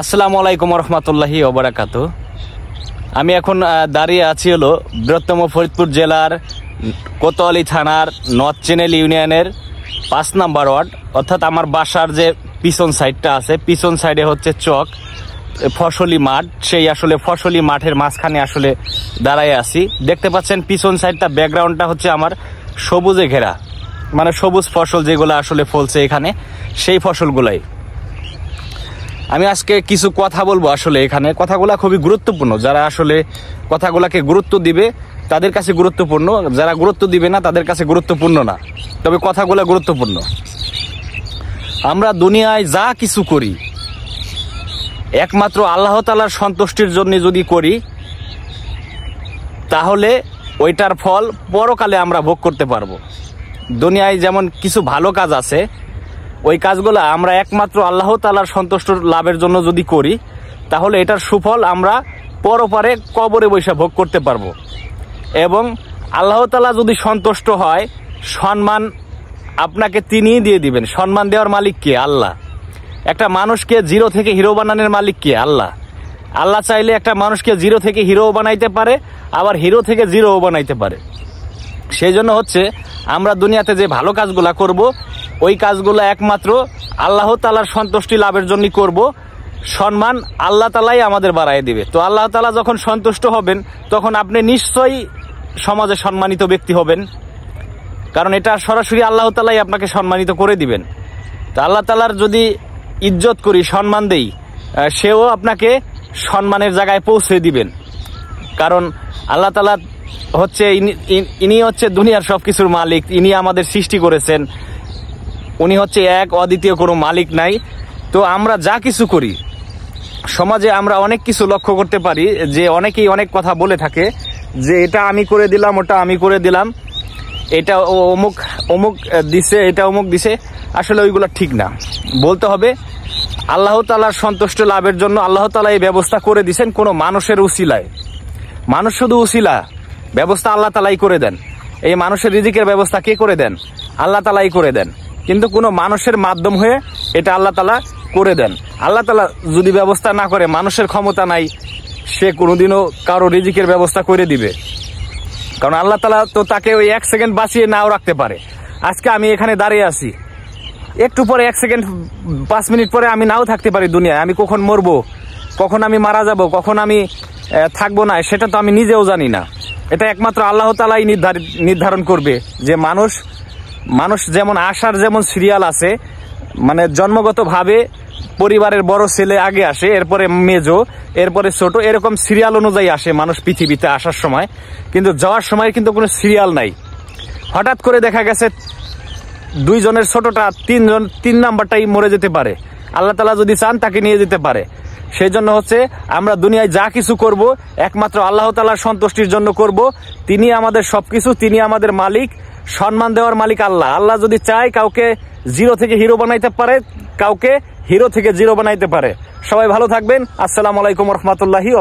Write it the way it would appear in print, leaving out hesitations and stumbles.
আসসালামু আলাইকুম রহমতুল্লাহি ওবারাকাতু। আমি এখন দাঁড়িয়ে আছি হলো বৃহত্তম ফরিদপুর জেলার কোতোয়ালি থানার নর্থ চ্যানেল ইউনিয়নের ৫ নম্বর ওয়ার্ড, অর্থাৎ আমার বাসার যে পিছন সাইডটা আছে, পিছন সাইডে হচ্ছে চক ফসলি মাঠ। সেই আসলে ফসলি মাঠের মাঝখানে আসলে দাঁড়ায় আছি। দেখতে পাচ্ছেন পিছন সাইডটা, ব্যাকগ্রাউন্ডটা হচ্ছে আমার সবুজে ঘেরা, মানে সবুজ ফসল যেগুলো আসলে ফলছে এখানে, সেই ফসলগুলাই। আমি আজকে কিছু কথা বলবো। আসলে এখানে কথাগুলা খুবই গুরুত্বপূর্ণ। যারা আসলে কথাগুলাকে গুরুত্ব দিবে তাদের কাছে গুরুত্বপূর্ণ, যারা গুরুত্ব দিবে না তাদের কাছে গুরুত্বপূর্ণ না, তবে কথাগুলা গুরুত্বপূর্ণ। আমরা দুনিয়ায় যা কিছু করি একমাত্র আল্লাহ তাআলার সন্তুষ্টির জন্য যদি করি, তাহলে ওইটার ফল পরকালে আমরা ভোগ করতে পারবো। দুনিয়ায় যেমন কিছু ভালো কাজ আছে, ওই কাজগুলো আমরা একমাত্র আল্লাহ তাআলার সন্তুষ্ট লাভের জন্য যদি করি, তাহলে এটার সুফল আমরা পরপারে কবরে বৈশা ভোগ করতে পারবো। এবং আল্লাহ তাআলা যদি সন্তুষ্ট হয়, সম্মান আপনাকে তিনিই দিয়ে দিবেন। সম্মান দেওয়ার মালিক কে? আল্লাহ। একটা মানুষকে জিরো থেকে হিরো বানানোর মালিক কে? আল্লাহ। আল্লাহ চাইলে একটা মানুষকে জিরো থেকে হিরো বানাইতে পারে, আবার হিরো থেকে জিরোও বানাইতে পারে। সেই জন্য হচ্ছে আমরা দুনিয়াতে যে ভালো কাজগুলা করব, ওই কাজগুলো একমাত্র আল্লাহ তাআলার সন্তুষ্টি লাভের জন্য করব। সম্মান আল্লাহ তাআলাই আমাদের বাড়ায় দিবে। তো আল্লাহ তাআলা যখন সন্তুষ্ট হবেন, তখন আপনি নিশ্চয়ই সমাজে সম্মানিত ব্যক্তি হবেন, কারণ এটা সরাসরি আল্লাহ তাআলাই আপনাকে সম্মানিত করে দিবেন। তো আল্লাহ তাআলার যদি ইজ্জত করি, সম্মান দেই, সেও আপনাকে সম্মানের জায়গায় পৌঁছে দিবেন। কারণ আল্লাহ তাআলা হচ্ছে ইনি হচ্ছে দুনিয়ার সবকিছুর মালিক। ইনি আমাদের সৃষ্টি করেছেন। উনি হচ্ছে এক, অদ্বিতীয়, কোনো মালিক নাই। তো আমরা যা কিছু করি সমাজে, আমরা অনেক কিছু লক্ষ্য করতে পারি যে অনেকেই অনেক কথা বলে থাকে যে এটা আমি করে দিলাম, ওটা আমি করে দিলাম, এটা অমুক অমুক দিছে, এটা অমুক দিছে। আসলে ওইগুলো ঠিক না। বলতে হবে আল্লাহ তাআলার সন্তুষ্ট লাভের জন্য আল্লাহ তাআলা এই ব্যবস্থা করে দিয়েছেন, কোনো মানুষের উসিলায়। মানুষ শুধু উসিলা, ব্যবস্থা আল্লাহ তাআলাই করে দেন। এই মানুষের রিজিকের ব্যবস্থা কে করে দেন? আল্লাহ তাআলাই করে দেন। কিন্তু কোনো মানুষের মাধ্যম হয়ে এটা আল্লাহ তাআলা করে দেন। আল্লাহ তাআলা যদি ব্যবস্থা না করে, মানুষের ক্ষমতা নাই সে কোনোদিনও কারো রিজিকের ব্যবস্থা করে দিবে। কারণ আল্লাহ তাআলা তো তাকে ওই 1 সেকেন্ড বাঁচিয়ে নাও রাখতে পারে। আজকে আমি এখানে দাঁড়িয়ে আছি, একটু পরে 1 সেকেন্ড 5 মিনিট পরে আমি নাও থাকতে পারি দুনিয়ায়। আমি কখন মরবো, কখন আমি মারা যাব, কখন আমি থাকবো না, সেটা তো আমি নিজেও জানি না। এটা একমাত্র আল্লাহ তাআলাই নির্ধারণ করবে যে মানুষ যেমন আসার যেমন সিরিয়াল আছে, মানে জন্মগতভাবে পরিবারের বড় ছেলে আগে আসে, এরপরে মেজো, এরপরে ছোট, এরকম সিরিয়াল অনুযায়ী আসে মানুষ পৃথিবীতে আসার সময়। কিন্তু যাওয়ার সময় কিন্তু কোনো সিরিয়াল নাই। হঠাৎ করে দেখা গেছে 2 জনের ছোটটা 3 নাম্বারটাই মরে যেতে পারে। আল্লাহ তাআলা যদি চান তাকে নিয়ে যেতে পারে। সেই জন্য হচ্ছে আমরা দুনিয়ায় যা কিছু করব একমাত্র আল্লাহ তাআলার সন্তুষ্টির জন্য করব। তিনি আমাদের সবকিছু, তিনি আমাদের মালিক। সম্মান দেওয়ার মালিক আল্লাহ। আল্লাহ যদি চায় কাউকে জিরো থেকে হিরো বানাইতে পারে, কাউকে হিরো থেকে জিরো বানাইতে পারে। সবাই ভালো থাকবেন। আসসালামু আলাইকুম রহমতুল্লাহি।